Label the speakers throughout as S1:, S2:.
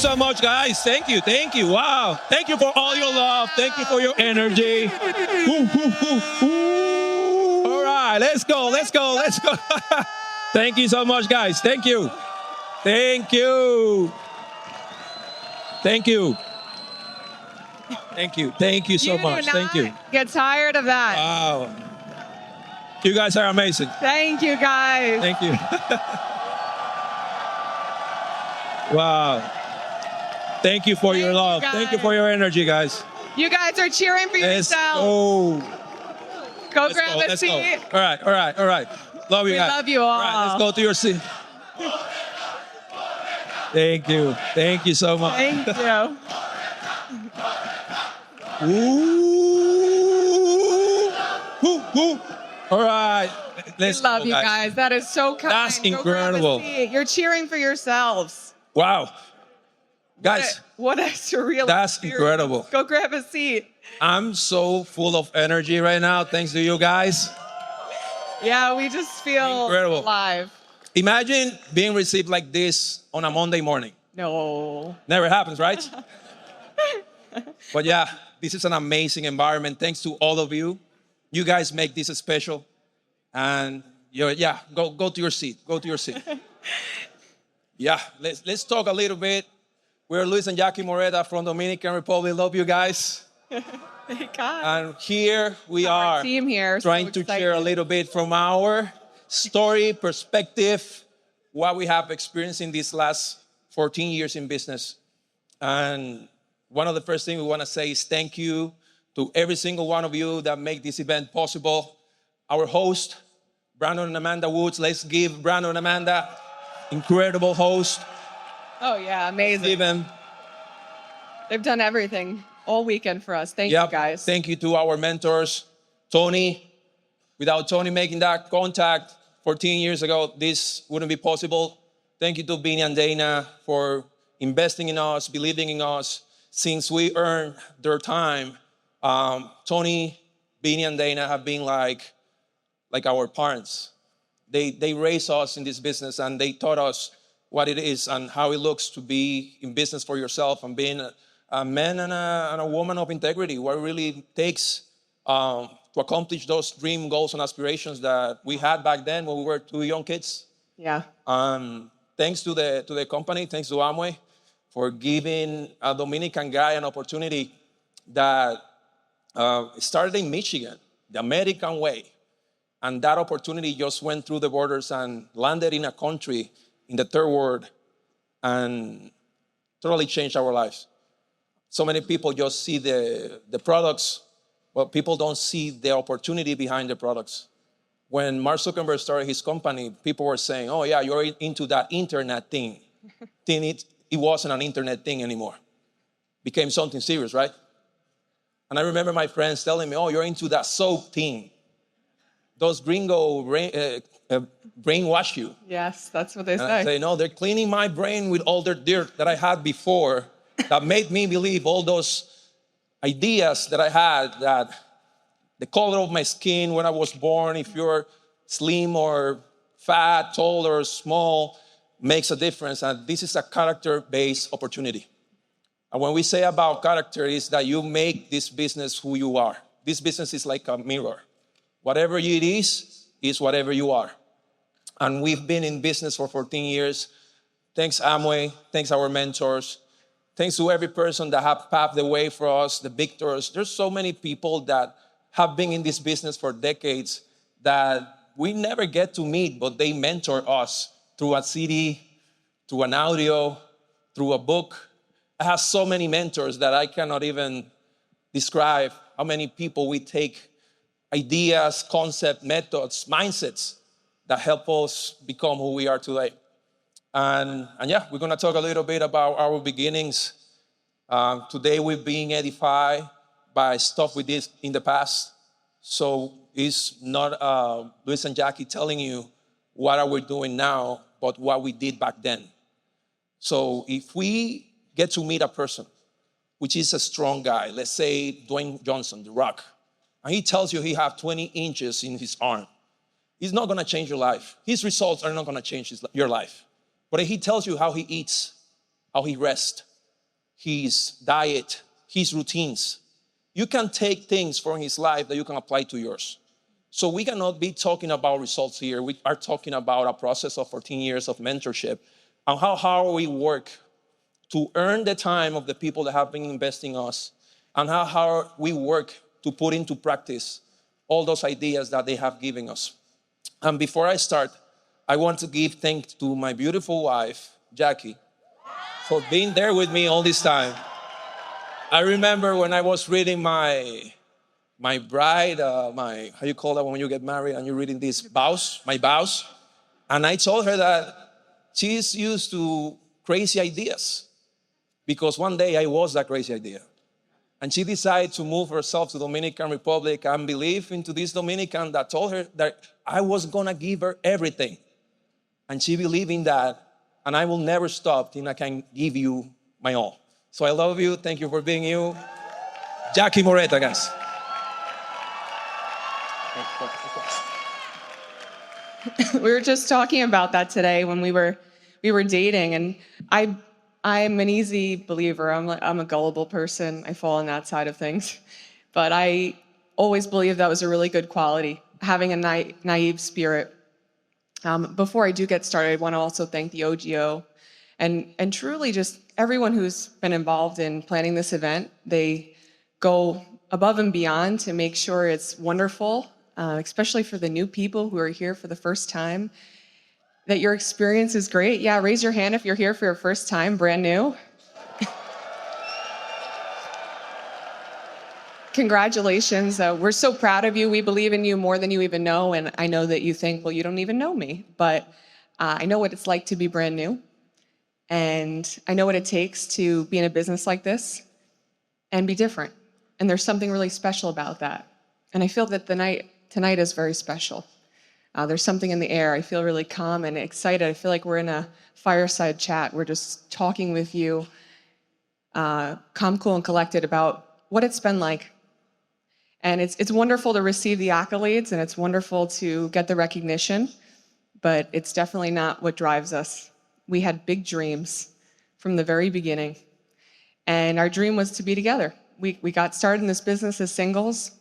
S1: so much, guys. Thank you. Thank you. Wow. Thank you for all your love. Thank you for your energy. Woo, woo, woo, woo. All right, let's go. Let's go. Let's go. Thank you so much, guys. Thank you. Thank you. Thank you. Thank you. Thank you so much. Thank you.
S2: Get tired of that.
S1: Wow. You guys are amazing.
S2: Thank you, guys.
S1: Thank you. Wow. Thank you for your love. Thank you for your energy, guys.
S2: You guys are cheering for
S1: Let's
S2: yourselves.
S1: go.
S2: Go
S1: Let's
S2: grab
S1: go.
S2: a
S1: Let's
S2: seat.
S1: go. All right. All right. All right. Love you
S2: We
S1: guys.
S2: love you all.
S1: All right. Let's go to your seat. Thank you. Thank you so much.
S2: Thank you.
S1: Ooh. Woo, woo. All right. Let's
S2: Love
S1: go,
S2: you guys. That is so kind.
S1: That's
S2: Go grab a
S1: incredible.
S2: seat. You're cheering for yourselves.
S1: Wow. Guys,
S2: What a surreal
S1: that's
S2: experience.
S1: incredible.
S2: Go grab a seat.
S1: I'm so full of energy right now. Thanks to you guys.
S2: Yeah, we just feel
S1: Incredible.
S2: alive.
S1: Imagine being received like this on a Monday morning.
S2: No.
S1: Never happens, right? But yeah, this is an amazing environment. Thanks to all of you. You guys make this special. And go to your seat. Go to your seat. Yeah, let's talk a little bit. We're Luis and Jackie Moreta from Dominican Republic. Love you guys.
S2: Thank God.
S1: And here we
S2: Our
S1: are
S2: team here.
S1: trying
S2: so
S1: to
S2: excited.
S1: share a little bit from our story, perspective, what we have experienced in these last 14 years in business. And one of the first things we want to say is thank you to every single one of you that make this event possible. Our host, Brandon and Amanda Woods. Let's give Brandon and Amanda, incredible host.
S2: Oh, yeah, amazing.
S1: Give them.
S2: They've done everything all weekend for us. Thank you, guys.
S1: Thank you to our mentors, Tony. Without Tony making that contact 14 years ago, this wouldn't be possible. Thank you to Beanie and Dana for investing in us, believing in us. Since we earned their time, Tony, Beanie, and Dana have been like our parents. They raised us in this business and they taught us what it is and how it looks to be in business for yourself and being a man and a woman of integrity, what it really takes to accomplish those dream goals and aspirations that we had back then when we were two young kids.
S2: Yeah.
S1: Thanks to the company, thanks to Amway for giving a Dominican guy an opportunity that started in Michigan, the American way. And that opportunity just went through the borders and landed in a country in the third world and totally changed our lives. So many people just see the products, but people don't see the opportunity behind the products. When Mark Zuckerberg started his company, people were saying, oh yeah, you're into that internet thing. It wasn't an internet thing anymore. Became something serious, right? And I remember my friends telling me, oh, you're into that soap thing. Those gringo brainwash you.
S2: Yes, that's what they
S1: And I
S2: say.
S1: say, no, they're cleaning my brain with all the dirt that I had before that made me believe all those ideas that I had, that the color of my skin when I was born, if you're slim or fat, tall or small, makes a difference. And this is a character-based opportunity. And when we say about character, is that you make this business who you are. This business is like a mirror. Whatever it is whatever you are. And we've been in business for 14 years. Thanks Amway, thanks our mentors, thanks to every person that have paved the way for us, the victors. There's so many people that have been in this business for decades that we never get to meet, but they mentor us through a CD, through an audio, through a book. I have so many mentors that I cannot even describe how many people we take ideas, concepts, methods, mindsets that help us become who we are today. And yeah, we're gonna talk a little bit about our beginnings. Today we're being edified by stuff we did in the past. So it's not Luis and Jackie telling you what are we doing now, but what we did back then. So if we get to meet a person, which is a strong guy, let's say Dwayne Johnson, The Rock, and he tells you he has 20 inches in his arm, he's not gonna change your life. His results are not gonna change your life. But if he tells you how he eats, how he rests, his diet, his routines. You can take things from his life that you can apply to yours. So we cannot be talking about results here. We are talking about a process of 14 years of mentorship and how hard we work to earn the time of the people that have been investing in us, and how hard we work to put into practice all those ideas that they have given us. And before I start, I want to give thanks to my beautiful wife, Jackie, for being there with me all this time. I remember when I was reading my bride, how you call that when you get married and you're reading these vows, my vows, and I told her that she's used to crazy ideas, because one day I was that crazy idea. And she decided to move herself to Dominican Republic and believe into this Dominican that told her that I was gonna give her everything. And she believed in that, and I will never stop till I can give you my all. So I love you, thank you for being you. Jackie Moreta, guys.
S2: We were just talking about that today when we were dating, and I'm an easy believer. I'm a gullible person. I fall on that side of things. But I always believed that was a really good quality, having a naive spirit. Before I do get started, I want to also thank the OGO and truly just everyone who's been involved in planning this event. They go above and beyond to make sure it's wonderful, especially for the new people who are here for the first time, that your experience is great. Yeah, raise your hand if you're here for your first time, brand new. Congratulations. We're so proud of you. We believe in you more than you even know. And I know that you think, well, you don't even know me. But I know what it's like to be brand new. And I know what it takes to be in a business like this and be different. And there's something really special about that. And I feel that tonight is very special. There's something in the air. I feel really calm and excited. I feel like we're in a fireside chat. We're just talking with you, calm, cool, and collected about what it's been like. And it's wonderful to receive the accolades, and it's wonderful to get the recognition, but it's definitely not what drives us. We had big dreams from the very beginning, and our dream was to be together. We got started in this business as singles,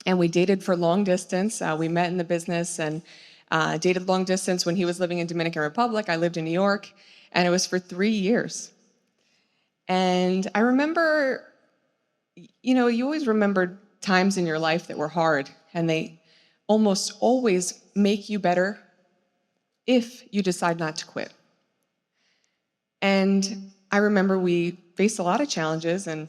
S2: and we dated for long distance. We met in the business and dated long distance when he was living in Dominican Republic. I lived in New York, and it was for 3 years. And I remember, you always remember times in your life that were hard, and they almost always make you better if you decide not to quit. And I remember we faced a lot of challenges, and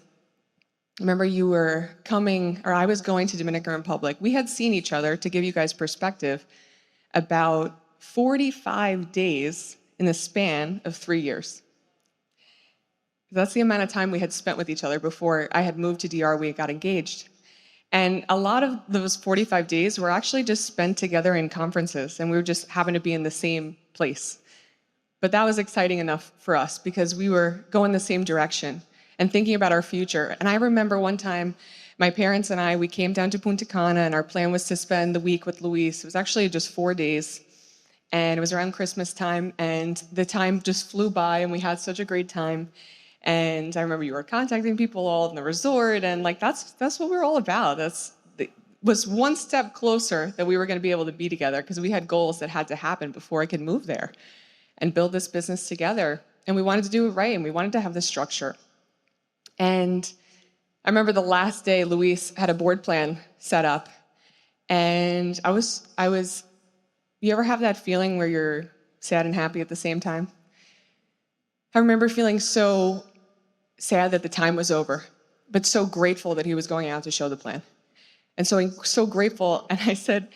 S2: I remember you were coming, or I was going to Dominican Republic. We had seen each other, to give you guys perspective, about 45 days in the span of 3 years. That's the amount of time we had spent with each other before I had moved to DR. We got engaged. And a lot of those 45 days were actually just spent together in conferences, and we were just happened to be in the same place. But that was exciting enough for us because we were going the same direction and thinking about our future. And I remember one time, my parents and I, we came down to Punta Cana, and our plan was to spend the week with Luis. It was actually just 4 days, and it was around Christmas time, and the time just flew by, and we had such a great time. And I remember you were contacting people all in the resort, and that's what we're all about. Was one step closer that we were going to be able to be together, because we had goals that had to happen before I could move there and build this business together. And we wanted to do it right, and we wanted to have the structure. And I remember the last day, Luis had a board plan set up, and I was. You ever have that feeling where you're sad and happy at the same time? I remember feeling so sad that the time was over, but so grateful that he was going out to show the plan. And so grateful, and I said,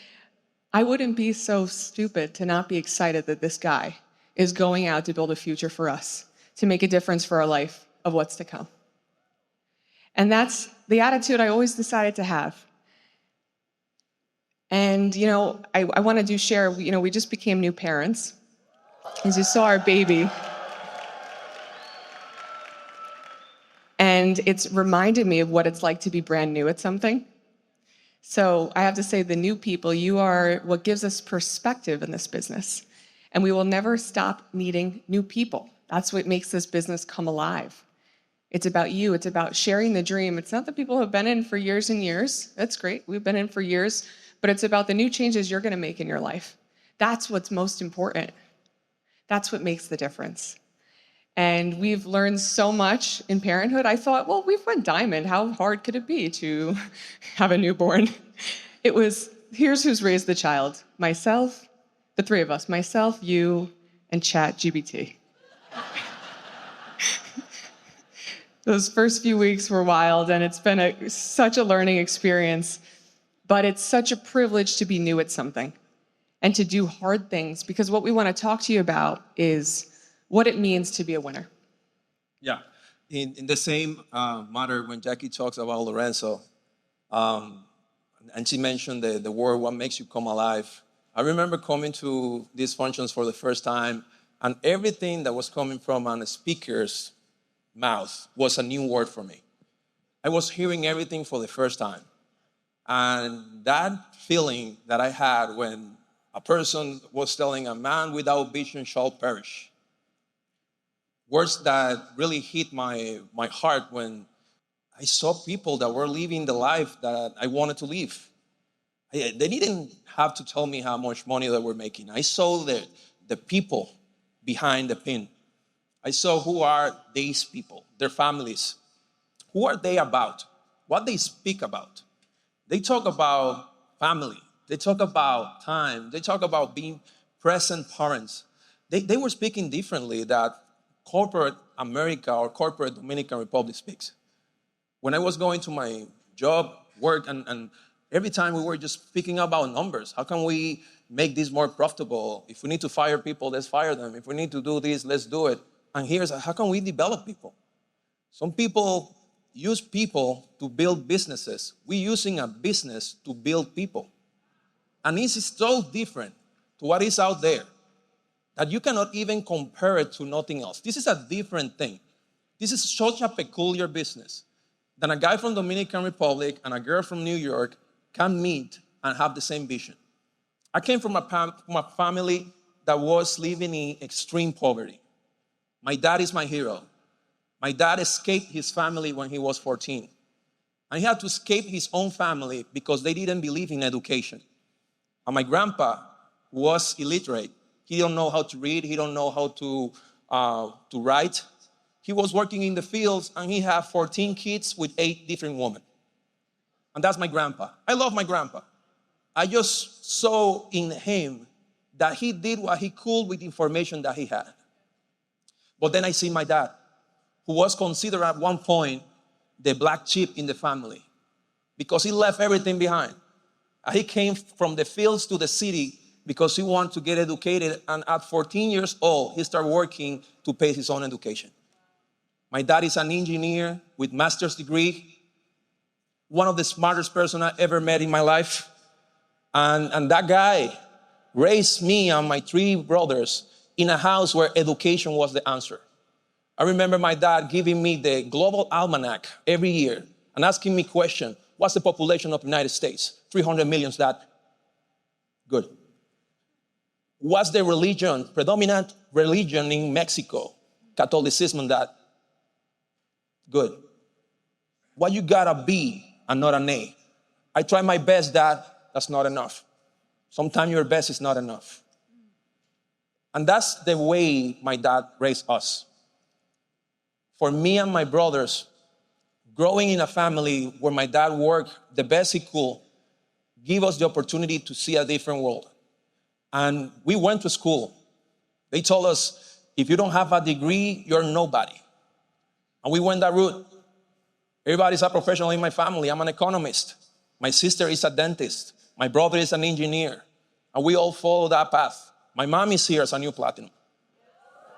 S2: I wouldn't be so stupid to not be excited that this guy is going out to build a future for us, to make a difference for our life of what's to come. And that's the attitude I always decided to have. And, I wanted to share, we just became new parents. As you saw our baby. And it's reminded me of what it's like to be brand new at something. So I have to say, the new people, you are what gives us perspective in this business. And we will never stop meeting new people. That's what makes this business come alive. It's about you. It's about sharing the dream. It's not the people who have been in for years and years. That's great. We've been in for years, but it's about the new changes you're going to make in your life. That's what's most important. That's what makes the difference. And we've learned so much in parenthood. I thought, well, we've went diamond. How hard could it be to have a newborn? It was, here's who's raised the child. Myself, the three of us, myself, you, and ChatGPT. Those first few weeks were wild, and it's been such a learning experience. But it's such a privilege to be new at something and to do hard things, because what we want to talk to you about is what it means to be a winner.
S1: Yeah. In the same matter, when Jackie talks about Lorenzo, and she mentioned the word, what makes you come alive. I remember coming to these functions for the first time, and everything that was coming from a speaker's mouth was a new word for me. I was hearing everything for the first time. And that feeling that I had when a person was telling a man without vision shall perish. Words that really hit my heart when I saw people that were living the life that I wanted to live. They didn't have to tell me how much money they were making. I saw the people behind the pin. I saw who are these people, their families. Who are they about? What they speak about. They talk about family. They talk about time. They talk about being present parents. They were speaking differently that corporate America or corporate Dominican Republic speaks. When I was going to my job, work, and every time we were just speaking about numbers. How can we make this more profitable? If we need to fire people, let's fire them. If we need to do this, let's do it. And here's how can we develop people? Some people use people to build businesses. We're using a business to build people. And this is so different to what is out there that you cannot even compare it to nothing else. This is a different thing. This is such a peculiar business that a guy from Dominican Republic and a girl from New York can meet and have the same vision. I came from a family that was living in extreme poverty. My dad is my hero. My dad escaped his family when he was 14. And he had to escape his own family because they didn't believe in education. And my grandpa was illiterate. He don't know how to read. He don't know how to write. He was working in the fields, and he had 14 kids with 8 different women. And that's my grandpa. I love my grandpa. I just saw in him that he did what he could with the information that he had. But then I see my dad, who was considered at one point the black sheep in the family because he left everything behind. He came from the fields to the city because he wanted to get educated, and at 14 years old, he started working to pay his own education. My dad is an engineer with master's degree, one of the smartest person I ever met in my life. And that guy raised me and my 3 brothers in a house where education was the answer. I remember my dad giving me the Global Almanac every year and asking me question, what's the population of the United States? 300 million, Dad. Good. What's the religion, predominant religion in Mexico? Catholicism, Dad. Good. What you gotta be and not an A. I try my best, Dad. That's not enough. Sometimes your best is not enough. And that's the way my dad raised us. For me and my brothers, growing in a family where my dad worked the best he could, gave us the opportunity to see a different world. And we went to school. They told us, if you don't have a degree, you're nobody. And we went that route. Everybody's a professional in my family. I'm an economist. My sister is a dentist. My brother is an engineer. And we all follow that path. My mom is here as a new platinum.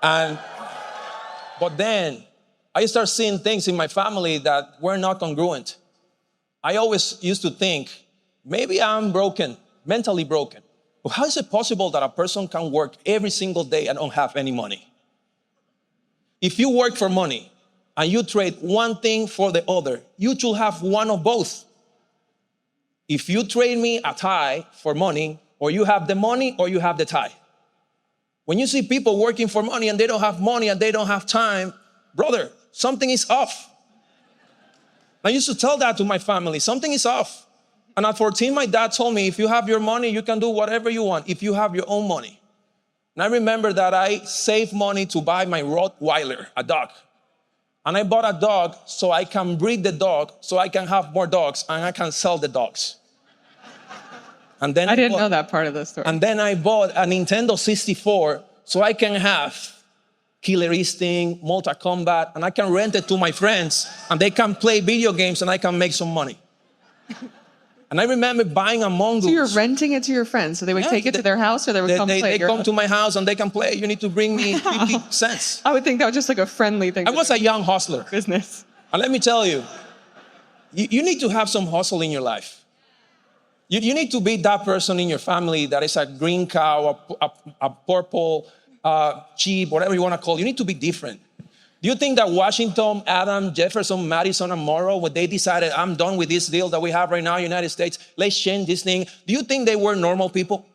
S1: But then I started seeing things in my family that were not congruent. I always used to think, maybe I'm broken, mentally broken. But how is it possible that a person can work every single day and don't have any money? If you work for money and you trade one thing for the other, you should have one of both. If you trade me a tie for money, or you have the money or you have the tie. When you see people working for money and they don't have money and they don't have time, brother, something is off. I used to tell that to my family, something is off. And at 14, my dad told me, if you have your money, you can do whatever you want, if you have your own money. And I remember that I saved money to buy my Rottweiler, a dog. And I bought a dog so I can breed the dog, so I can have more dogs, and I can sell the dogs. And then
S2: I didn't know that part of the story.
S1: And then I bought a Nintendo 64 so I can have Killer Instinct, Mortal Kombat, and I can rent it to my friends, and they can play video games, and I can make some money. And I remember buying Among Us.
S2: So you're renting it to your friends, so they would take it to their house, or they would come play
S1: They
S2: at your
S1: come
S2: house?
S1: to my house and they can play. You need to bring me 50 cents.
S2: I would think that was just like a friendly thing.
S1: I was a young hustler.
S2: business.
S1: And let me tell you, you need to have some hustle in your life. You need to be that person in your family that is a green cow, a purple sheep, whatever you want to call it. You need to be different. Do you think that Washington, Adams, Jefferson, Madison, and Monroe, when they decided, I'm done with this deal that we have right now in the United States, let's change this thing, do you think they were normal people?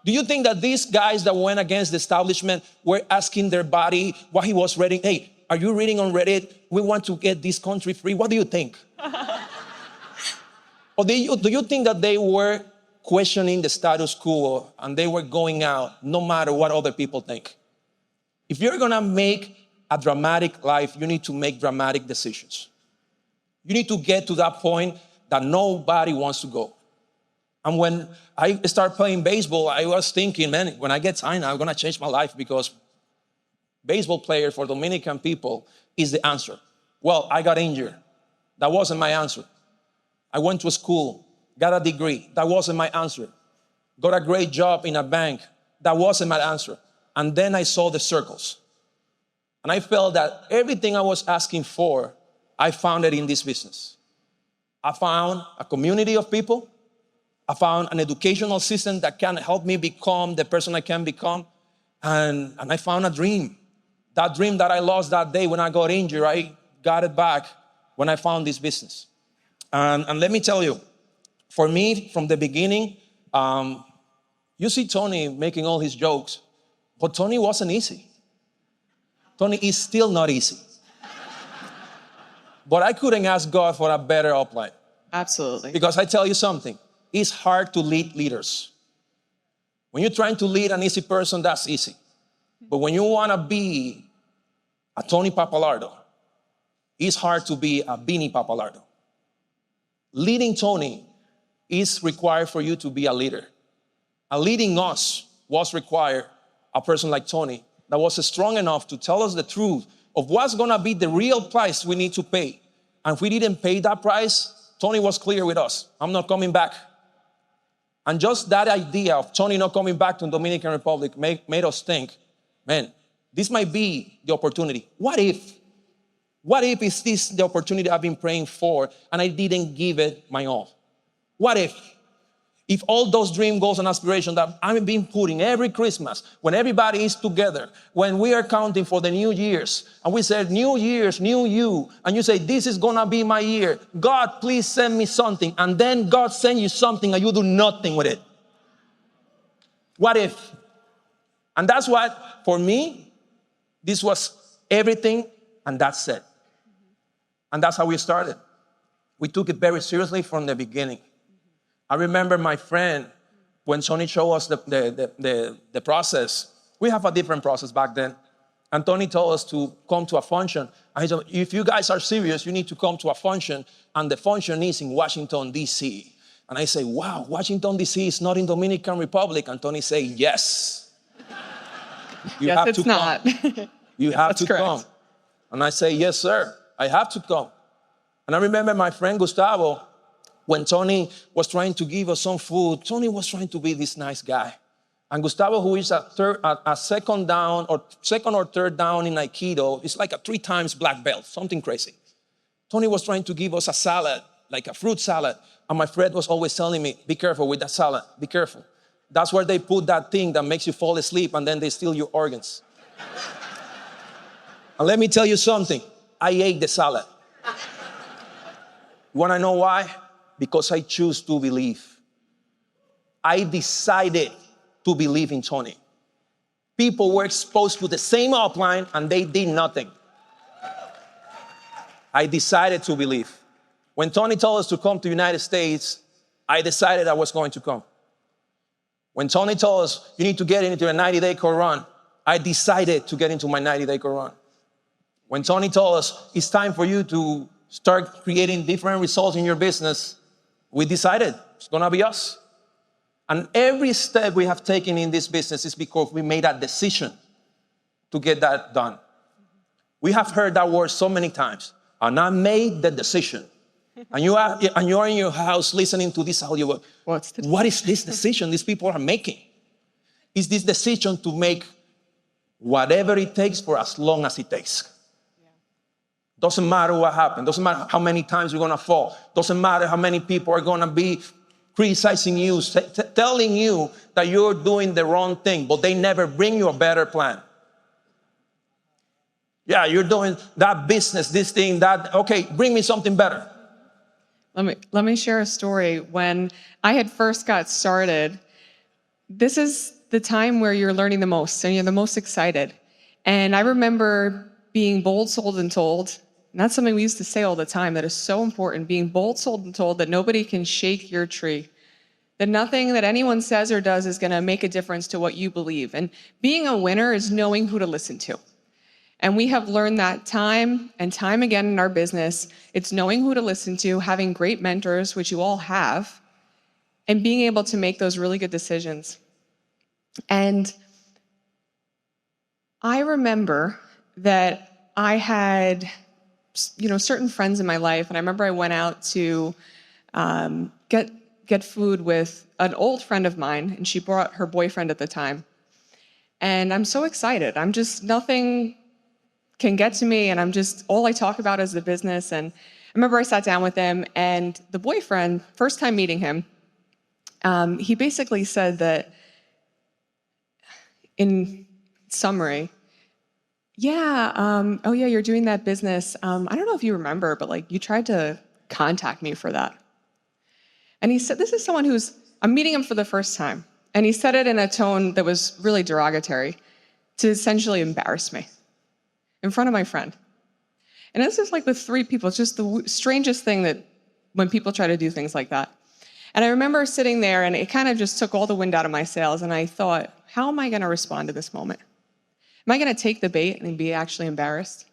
S1: Do you think that these guys that went against the establishment were asking their body what he was reading? Hey, are you reading on Reddit? We want to get this country free. What do you think? Or do you think that they were questioning the status quo and they were going out no matter what other people think? If you're going to make a dramatic life, you need to make dramatic decisions. You need to get to that point that nobody wants to go. And when I started playing baseball, I was thinking, man, when I get signed, I'm going to change my life because baseball player for Dominican people is the answer. Well, I got injured. That wasn't my answer. I went to school, got a degree. That wasn't my answer. Got a great job in a bank. That wasn't my answer. And then I saw the circles. And I felt that everything I was asking for, I found it in this business. I found a community of people. I found an educational system that can help me become the person I can become. And I found a dream. That dream that I lost that day when I got injured, I got it back when I found this business. And let me tell you, for me, from the beginning, you see Tony making all his jokes, but Tony wasn't easy. Tony is still not easy. But I couldn't ask God for a better upline.
S2: Absolutely.
S1: Because I tell you something, it's hard to lead leaders. When you're trying to lead an easy person, that's easy. But when you want to be a Tony Papalardo, it's hard to be a Beanie Papalardo. Leading Tony is required for you to be a leader. And leading us was required a person like Tony that was strong enough to tell us the truth of what's going to be the real price we need to pay. And if we didn't pay that price, Tony was clear with us. I'm not coming back. And just that idea of Tony not coming back to the Dominican Republic made us think, man, this might be the opportunity. What if? What if is this the opportunity I've been praying for and I didn't give it my all? What if? If all those dream goals and aspirations that I've been putting every Christmas, when everybody is together, when we are counting for the New Year's, and we said, New Year's, new you, and you say, this is gonna be my year. God, please send me something. And then God send you something and you do nothing with it. What if? And that's what, for me, this was everything, and that's it. And that's how we started. We took it very seriously from the beginning. I remember my friend, when Tony showed us the process, we have a different process back then. And Tony told us to come to a function. And he said, if you guys are serious, you need to come to a function. And the function is in Washington, D.C. And I say, wow, Washington, D.C. is not in Dominican Republic. And Tony say, yes. You
S2: yes,
S1: have
S2: it's
S1: to
S2: not.
S1: Come. You have to
S2: correct.
S1: come. And I say, yes, sir, I have to come. And I remember my friend Gustavo, when Tony was trying to give us some food, Tony was trying to be this nice guy. And Gustavo, who is a second or third down in Aikido, is like a 3 times black belt, something crazy. Tony was trying to give us a salad, like a fruit salad. And my friend was always telling me, be careful with that salad, be careful. That's where they put that thing that makes you fall asleep and then they steal your organs. And let me tell you something, I ate the salad. You wanna know why? Because I choose to believe. I decided to believe in Tony. People were exposed to the same upline and they did nothing. I decided to believe. When Tony told us to come to the United States, I decided I was going to come. When Tony told us you need to get into a 90-day core run, I decided to get into my 90-day core run. When Tony told us it's time for you to start creating different results in your business, we decided it's gonna be us. And every step we have taken in this business is because we made a decision to get that done. We have heard that word so many times, and I made the decision. And you are in your house listening to this audio. What is this decision these people are making? Is this decision to make whatever it takes for as long as it takes? Doesn't matter what happens. Doesn't matter how many times you're going to fall. Doesn't matter how many people are going to be criticizing you, telling you that you're doing the wrong thing, but they never bring you a better plan. Yeah, you're doing that business, this thing, that, okay, bring me something better.
S2: Let me share a story. When I had first got started, this is the time where you're learning the most and you're the most excited. And I remember being bold, sold, and told. And that's something we used to say all the time that is so important, being bold, sold, and told that nobody can shake your tree. That nothing that anyone says or does is going to make a difference to what you believe. And being a winner is knowing who to listen to. And we have learned that time and time again in our business. It's knowing who to listen to, having great mentors, which you all have, and being able to make those really good decisions. And I remember that I had, certain friends in my life, and I remember I went out to get food with an old friend of mine, and she brought her boyfriend at the time. And I'm so excited. Nothing can get to me, and all I talk about is the business. And I remember I sat down with him, and the boyfriend, first time meeting him, he basically said that, in summary, you're doing that business. I don't know if you remember, but you tried to contact me for that. And he said, this is someone I'm meeting him for the first time. And he said it in a tone that was really derogatory to essentially embarrass me in front of my friend. And this is with 3 people. It's just the strangest thing that when people try to do things like that. And I remember sitting there, and it kind of just took all the wind out of my sails. And I thought, how am I going to respond to this moment? Am I going to take the bait and be actually embarrassed?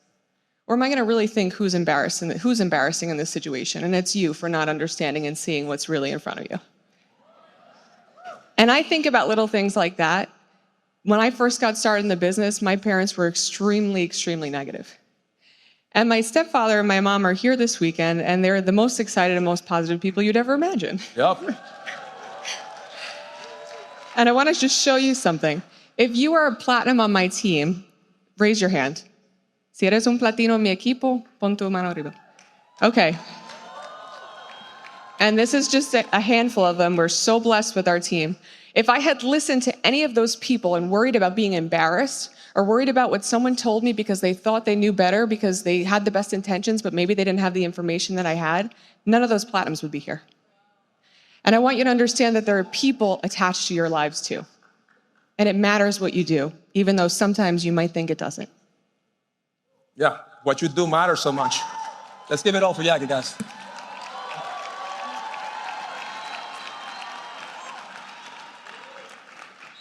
S2: Or am I going to really think who's embarrassing in this situation? And it's you for not understanding and seeing what's really in front of you. And I think about little things like that. When I first got started in the business, my parents were extremely, extremely negative. And my stepfather and my mom are here this weekend, and they're the most excited and most positive people you'd ever imagine.
S1: Yep.
S2: And I want to just show you something. If you are a platinum on my team, raise your hand. Si eres un platino en mi equipo, pon tu mano arriba. Okay. And this is just a handful of them. We're so blessed with our team. If I had listened to any of those people and worried about being embarrassed or worried about what someone told me because they thought they knew better, because they had the best intentions, but maybe they didn't have the information that I had, none of those platinums would be here. And I want you to understand that there are people attached to your lives too. And it matters what you do, even though sometimes you might think it doesn't.
S1: Yeah, what you do matters so much. Let's give it all for Jackie, guys.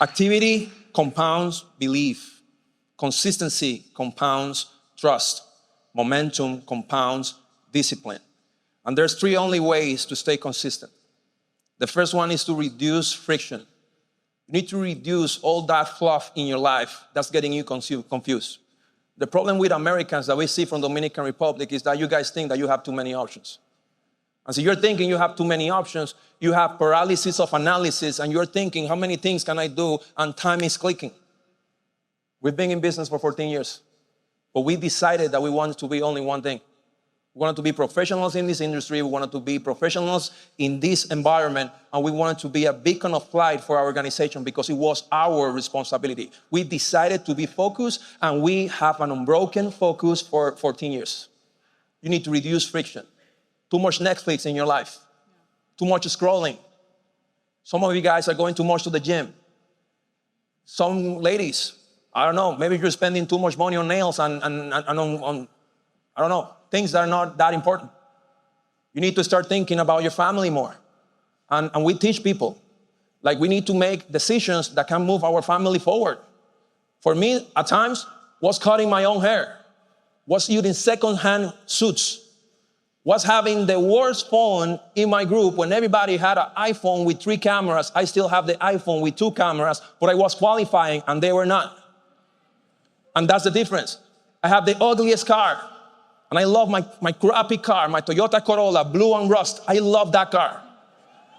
S1: Activity compounds belief. Consistency compounds trust. Momentum compounds discipline. And there's 3 only ways to stay consistent. The first one is to reduce friction. You need to reduce all that fluff in your life that's getting you confused. The problem with Americans that we see from Dominican Republic is that you guys think that you have too many options. And so you're thinking you have too many options, you have paralysis of analysis, and you're thinking, how many things can I do? And time is clicking. We've been in business for 14 years, but we decided that we wanted to be only one thing. We wanted to be professionals in this industry, we wanted to be professionals in this environment, and we wanted to be a beacon of light for our organization because it was our responsibility. We decided to be focused, and we have an unbroken focus for 14 years. You need to reduce friction. Too much Netflix in your life. Too much scrolling. Some of you guys are going too much to the gym. Some ladies, I don't know, maybe you're spending too much money on nails and on I don't know, things that are not that important. You need to start thinking about your family more. And we teach people, like we need to make decisions that can move our family forward. For me, at times, was cutting my own hair, was using second-hand suits, was having the worst phone in my group when everybody had an iPhone with 3 cameras. I still have the iPhone with 2 cameras, but I was qualifying and they were not. And that's the difference. I have the ugliest car, and I love my crappy car, my Toyota Corolla, blue and rust. I love that car.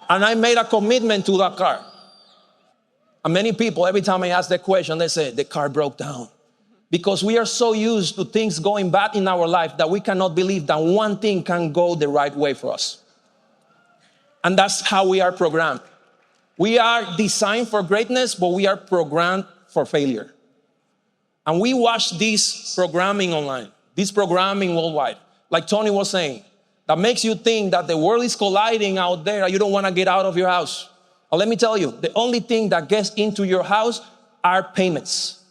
S1: And I made a commitment to that car. And many people, every time I ask that question, they say, the car broke down. Because we are so used to things going bad in our life that we cannot believe that one thing can go the right way for us. And that's how we are programmed. We are designed for greatness, but we are programmed for failure. And we watch this programming online, this programming worldwide, like Tony was saying, that makes you think that the world is colliding out there and you don't want to get out of your house. Well, let me tell you, the only thing that gets into your house are payments.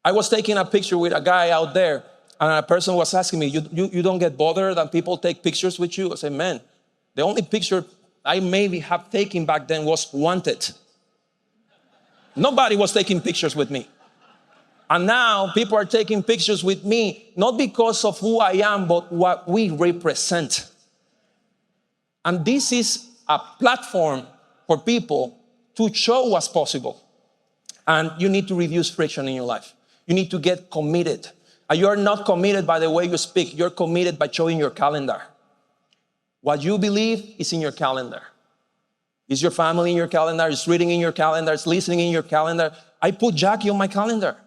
S1: I was taking a picture with a guy out there, and a person was asking me, you don't get bothered that people take pictures with you? I said, man, the only picture I maybe have taken back then was wanted. Nobody was taking pictures with me. And now people are taking pictures with me, not because of who I am, but what we represent. And this is a platform for people to show what's possible. And you need to reduce friction in your life. You need to get committed. And you're not committed by the way you speak. You're committed by showing your calendar. What you believe is in your calendar. Is your family in your calendar? Is reading in your calendar? Is listening in your calendar? I put Jackie on my calendar.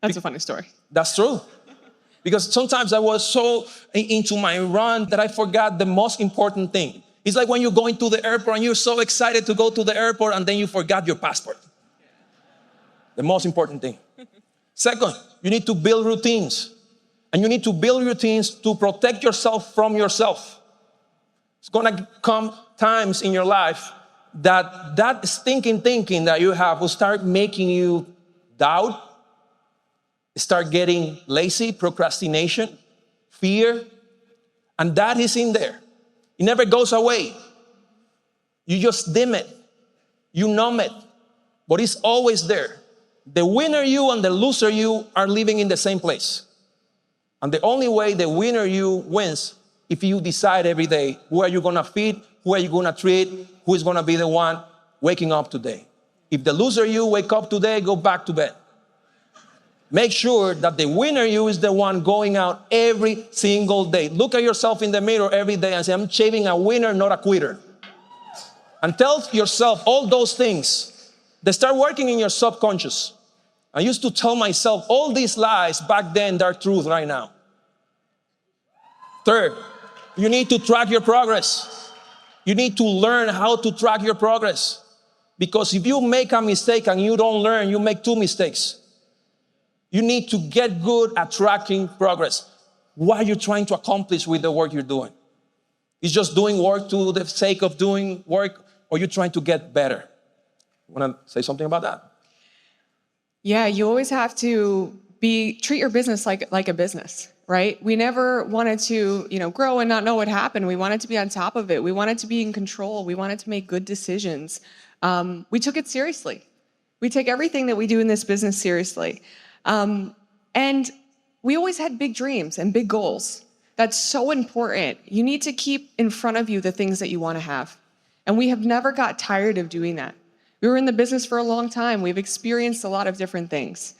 S2: That's a funny story.
S1: That's true. Because sometimes I was so into my run that I forgot the most important thing. It's like when you're going to the airport and you're so excited to go to the airport and then you forgot your passport. The most important thing. Second, you need to build routines. And you need to build routines to protect yourself from yourself. It's going to come times in your life that stinking thinking that you have will start making you doubt, start getting lazy, procrastination, fear, and that is in there. It never goes away. You just dim it. You numb it. But it's always there. The winner you and the loser you are living in the same place. And the only way the winner you wins if you decide every day who are you going to feed, who are you going to treat, who is going to be the one waking up today. If the loser you wake up today, go back to bed. Make sure that the winner you is the one going out every single day. Look at yourself in the mirror every day and say, I'm shaving a winner, not a quitter. And tell yourself all those things. They start working in your subconscious. I used to tell myself all these lies back then, they're truth right now. Third, you need to track your progress. You need to learn how to track your progress. Because if you make a mistake and you don't learn, you make 2 mistakes. You need to get good at tracking progress. What are you trying to accomplish with the work you're doing? Is just doing work to the sake of doing work, or you're trying to get better? Want to say something about that?
S2: Yeah, you always have to treat your business like a business, right? We never wanted to, grow and not know what happened. We wanted to be on top of it. We wanted to be in control. We wanted to make good decisions. We took it seriously. We take everything that we do in this business seriously. And we always had big dreams and big goals. That's so important. You need to keep in front of you the things that you want to have. And we have never got tired of doing that. We were in the business for a long time. We've experienced a lot of different things.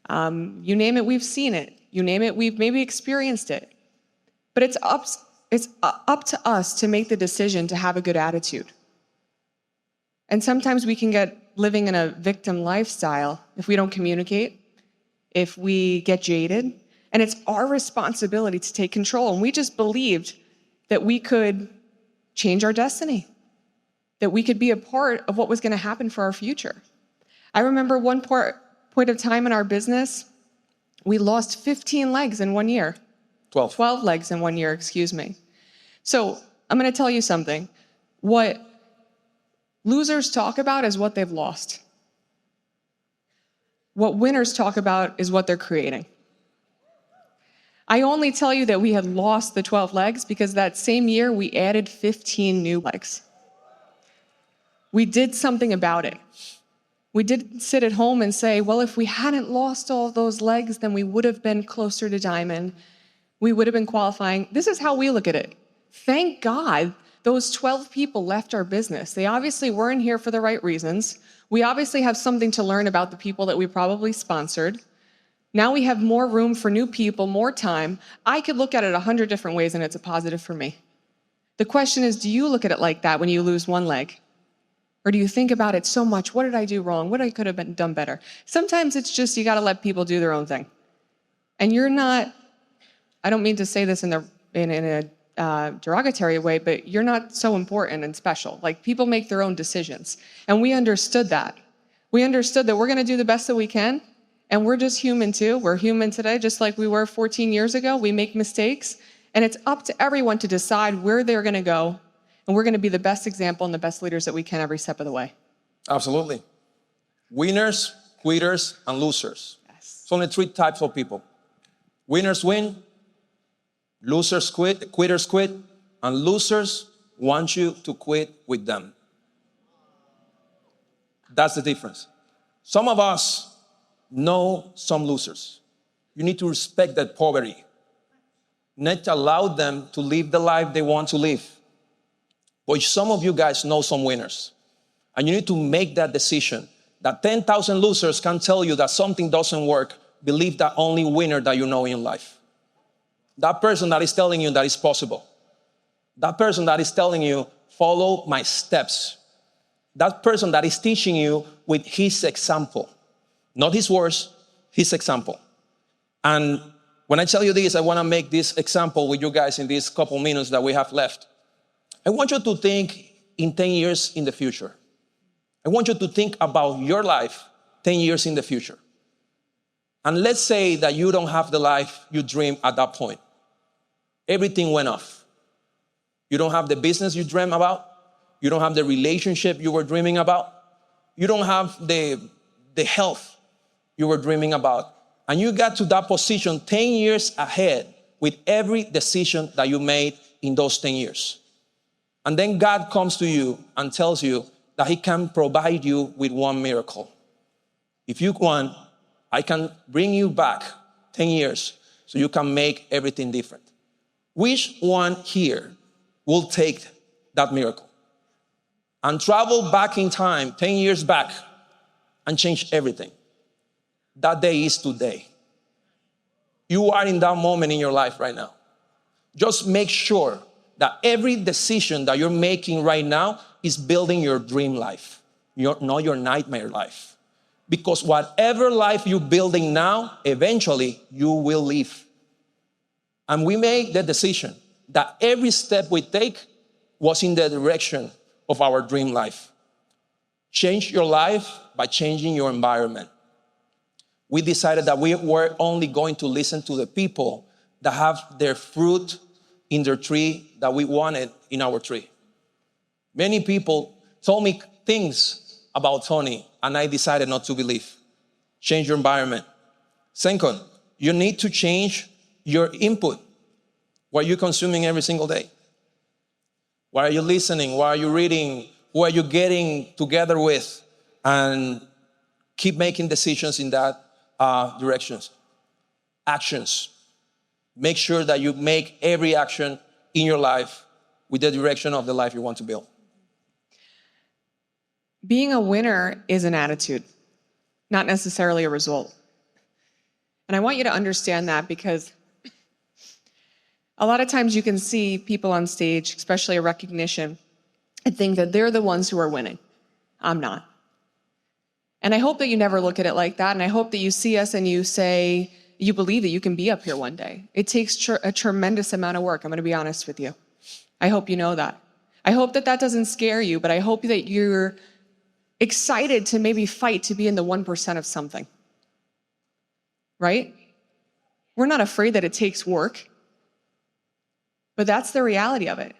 S2: You name it, we've seen it. You name it, we've maybe experienced it. But it's up to us to make the decision to have a good attitude. And sometimes we can get living in a victim lifestyle if we don't communicate, if we get jaded, and it's our responsibility to take control. And we just believed that we could change our destiny, that we could be a part of what was going to happen for our future. I remember one point of time in our business, we lost 15 legs in 1 year. 12 legs in 1 year, excuse me. So I'm going to tell you something. What losers talk about is what they've lost. What winners talk about is what they're creating. I only tell you that we had lost the 12 legs because that same year we added 15 new legs. We did something about it. We didn't sit at home and say, well, if we hadn't lost all those legs, then we would have been closer to diamond. We would have been qualifying. This is how we look at it. Thank God those 12 people left our business. They obviously weren't here for the right reasons. We obviously have something to learn about the people that we probably sponsored. Now we have more room for new people, more time. I could look at it 100 different ways and it's a positive for me. The question is, do you look at it like that when you lose one leg? Or do you think about it so much? What did I do wrong? What I could have done better? Sometimes it's just you got to let people do their own thing. And you're not, I don't mean to say this in a derogatory way, but you're not so important and special. Like, people make their own decisions. And we understood that. We understood that we're going to do the best that we can. And we're just human too. We're human today, just like we were 14 years ago. We make mistakes. And it's up to everyone to decide where they're going to go. And we're going to be the best example and the best leaders that we can every step of the way.
S1: Absolutely. Winners, quitters, and losers.
S2: Yes.
S1: It's only 3 types of people. Winners win, losers quit, quitters quit, and losers want you to quit with them. That's the difference. Some of us know some losers. You need to respect that poverty. Not allow them to live the life they want to live. But some of you guys know some winners. And you need to make that decision. That 10,000 losers can tell you that something doesn't work. Believe that only winner that you know in life. That person that is telling you that it's possible. That person that is telling you, follow my steps. That person that is teaching you with his example. Not his words, his example. And when I tell you this, I want to make this example with you guys in these couple minutes that we have left. I want you to think in 10 years in the future. I want you to think about your life 10 years in the future. And let's say that you don't have the life you dream at that point. Everything went off. You don't have the business you dream about. You don't have the relationship you were dreaming about. You don't have the health you were dreaming about. And you got to that position 10 years ahead with every decision that you made in those 10 years. And then God comes to you and tells you that he can provide you with one miracle. If you want, I can bring you back 10 years so you can make everything different. Which one here will take that miracle and travel back in time 10 years back and change everything? That day is today. You are in that moment in your life right now. Just make sure that every decision that you're making right now is building your dream life, not your nightmare life. Because whatever life you're building now, eventually you will live. And we made the decision that every step we take was in the direction of our dream life. Change your life by changing your environment. We decided that we were only going to listen to the people that have their fruit in their tree that we wanted in our tree. Many people told me things about Tony, and I decided not to believe. Change your environment. Second, you need to change your input. What are you consuming every single day? What are you listening? What are you reading? Who are you getting together with? And keep making decisions in that directions. Actions. Make sure that you make every action in your life with the direction of the life you want to build.
S2: Being a winner is an attitude, not necessarily a result. And I want you to understand that, because a lot of times you can see people on stage, especially a recognition, and think that they're the ones who are winning. I'm not. And I hope that you never look at it like that. And I hope that you see us and you say, you believe that you can be up here one day. It takes a tremendous amount of work. I'm going to be honest with you. I hope you know that. I hope that that doesn't scare you, but I hope that you're excited to maybe fight to be in the 1% of something. Right? We're not afraid that it takes work, but that's the reality of it.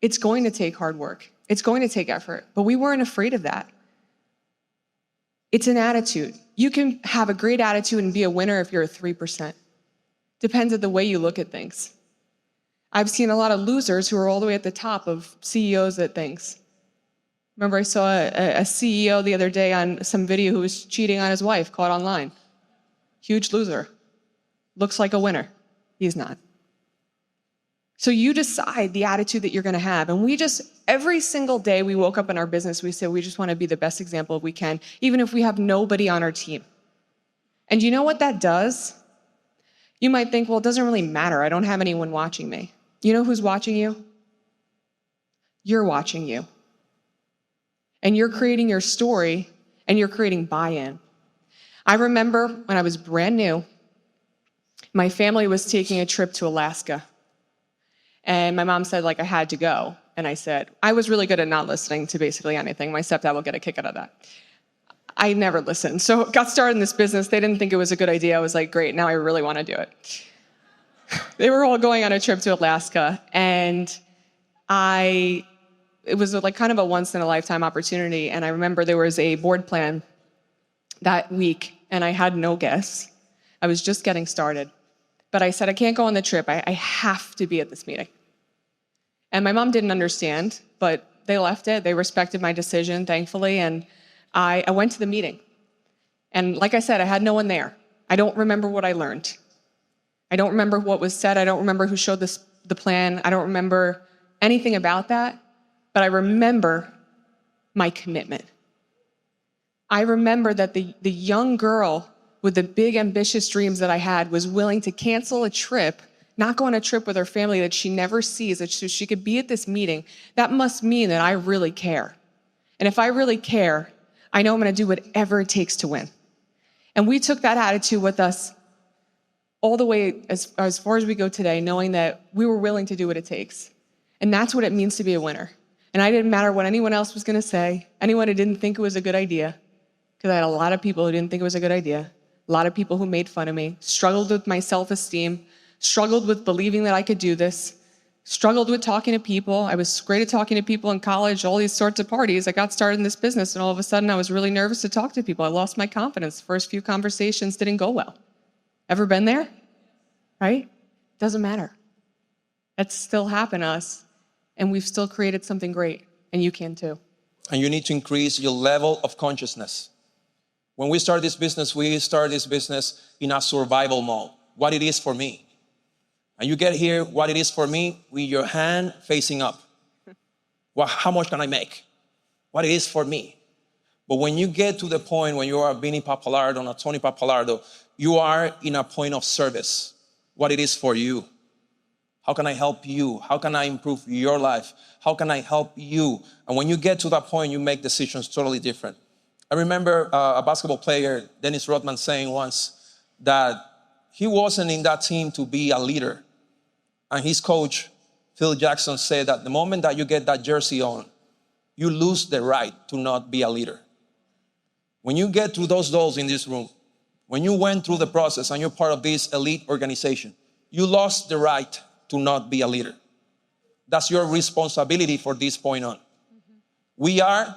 S2: It's going to take hard work. It's going to take effort, but we weren't afraid of that. It's an attitude. You can have a great attitude and be a winner if you're a 3%. Depends on the way you look at things. I've seen a lot of losers who are all the way at the top of CEOs at things. Remember, I saw a CEO the other day on some video who was cheating on his wife, caught online. Huge loser. Looks like a winner. He's not. So you decide the attitude that you're going to have. And every single day we woke up in our business, we said we just want to be the best example we can, even if we have nobody on our team. And you know what that does? You might think, well, it doesn't really matter. I don't have anyone watching me. You know who's watching you? You're watching you. And you're creating your story, and you're creating buy-in. I remember when I was brand new, my family was taking a trip to Alaska. And my mom said, I had to go. And I said, I was really good at not listening to basically anything. My stepdad will get a kick out of that. I never listened. So got started in this business. They didn't think it was a good idea. I was like, great, now I really want to do it. They were all going on a trip to Alaska. And it was kind of a once in a lifetime opportunity. And I remember there was a board plan that week, and I had no guess. I was just getting started. But I said, I can't go on the trip. I have to be at this meeting. And my mom didn't understand, but they left it. They respected my decision, thankfully. And I went to the meeting. And like I said, I had no one there. I don't remember what I learned. I don't remember what was said. I don't remember who showed the plan. I don't remember anything about that. But I remember my commitment. I remember that the young girl with the big ambitious dreams that I had was willing to cancel a trip, not go on a trip with her family that she never sees, so she could be at this meeting. That must mean that I really care. And if I really care, I know I'm going to do whatever it takes to win. And we took that attitude with us all the way as far as we go today, knowing that we were willing to do what it takes. And that's what it means to be a winner. And I didn't matter what anyone else was going to say, anyone who didn't think it was a good idea, because I had a lot of people who didn't think it was a good idea, a lot of people who made fun of me, struggled with my self-esteem, struggled with believing that I could do this, struggled with talking to people. I was great at talking to people in college, all these sorts of parties. I got started in this business, and all of a sudden I was really nervous to talk to people. I lost my confidence. First few conversations didn't go well. Ever been there? Right? Doesn't matter. That's still happened to us, and we've still created something great, and you can too.
S1: And you need to increase your level of consciousness. When we start this business in a survival mode. What it is for me. And you get here, what it is for me, with your hand facing up. Well, how much can I make? What it is for me. But when you get to the point when you are Vinny Pappalardo, not Tony Pappalardo, you are in a point of service. What it is for you. How can I help you? How can I improve your life? How can I help you? And when you get to that point, you make decisions totally different. I remember a basketball player, Dennis Rodman, saying once that he wasn't in that team to be a leader. And his coach, Phil Jackson, said that the moment that you get that jersey on, you lose the right to not be a leader. When you get through those doors in this room, when you went through the process and you're part of this elite organization, you lost the right to not be a leader. That's your responsibility for this point on. We are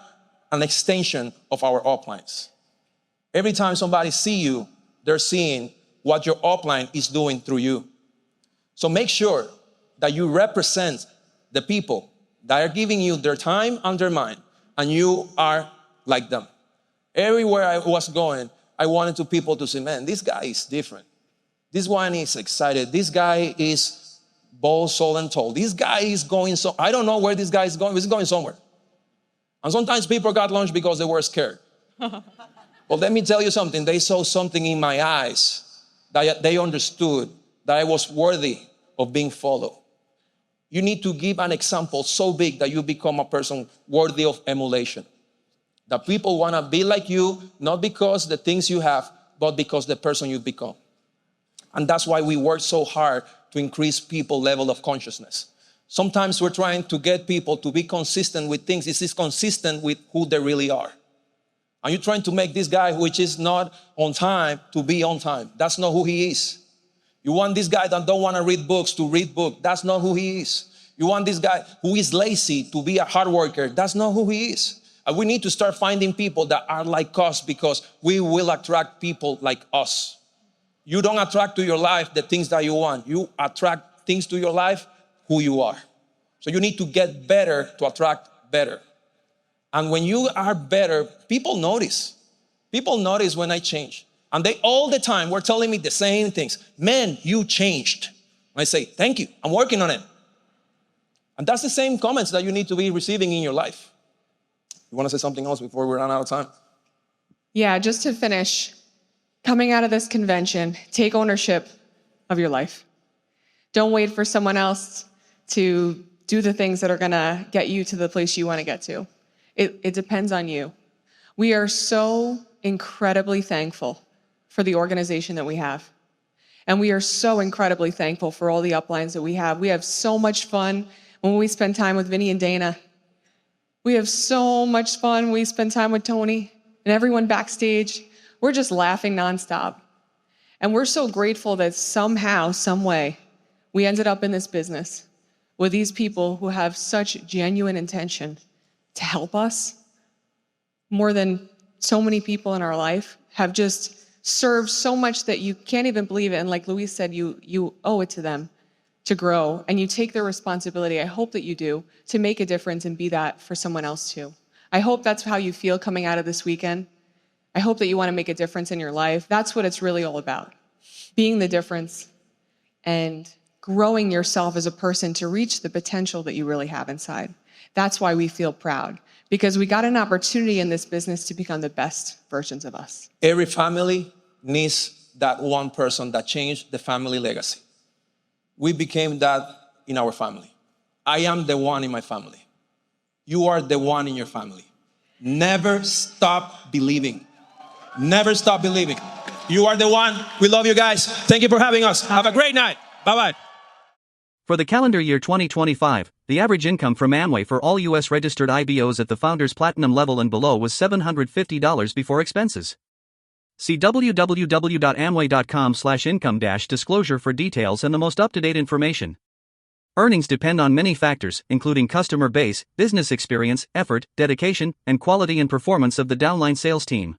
S1: an extension of our uplines. Every time somebody sees you, they're seeing what your upline is doing through you. So make sure that you represent the people that are giving you their time and their mind, and you are like them. Everywhere I was going, I wanted people to say, man, this guy is different. This one is excited. This guy is bold, soul, and told. This guy is going I don't know where this guy is going, but he's going somewhere. And sometimes people got lunch because they were scared. But let me tell you something. They saw something in my eyes that they understood that I was worthy of being followed. You need to give an example so big that you become a person worthy of emulation. That people want to be like you, not because the things you have, but because the person you've become. And that's why we work so hard to increase people's level of consciousness. Sometimes we're trying to get people to be consistent with things. Is this consistent with who they really are? Are you trying to make this guy, which is not on time, to be on time? That's not who he is. You want this guy that don't want to read books to read books. That's not who he is. You want this guy who is lazy to be a hard worker. That's not who he is. And we need to start finding people that are like us, because we will attract people like us. You don't attract to your life the things that you want. You attract things to your life who you are. So you need to get better to attract better. And when you are better, people notice. People notice when I change. And they all the time were telling me the same things. Man, you changed. And I say, thank you. I'm working on it. And that's the same comments that you need to be receiving in your life. You want to say something else before we run out of time?
S2: Yeah, just to finish, coming out of this convention, take ownership of your life. Don't wait for someone else to do the things that are going to get you to the place you want to get to. It depends on you. We are so incredibly thankful for the organization that we have. And we are so incredibly thankful for all the uplines that we have. We have so much fun when we spend time with Vinny and Dana. We have so much fun when we spend time with Tony and everyone backstage. We're just laughing nonstop. And we're so grateful that somehow, some way, we ended up in this business with these people who have such genuine intention to help us. More than so many people in our life have just served so much that you can't even believe it. And like Luis said, you owe it to them to grow, and you take their responsibility. I hope that you do, to make a difference and be that for someone else too. I hope that's how you feel coming out of this weekend. I hope that you want to make a difference in your life. That's what it's really all about. Being the difference and growing yourself as a person to reach the potential that you really have inside. That's why we feel proud, because we got an opportunity in this business to become the best versions of us.
S1: Every family needs that one person that changed the family legacy. We became that in our family. I am the one in my family. You are the one in your family. Never stop believing. Never stop believing. You are the one. We love you guys. Thank you for having us. Have a great night. Bye-bye.
S3: For the calendar year 2025, the average income from Amway for all U.S. registered IBOs at the Founders Platinum level and below was $750 before expenses. See www.amway.com/income-disclosure for details and the most up-to-date information. Earnings depend on many factors, including customer base, business experience, effort, dedication, and quality and performance of the downline sales team.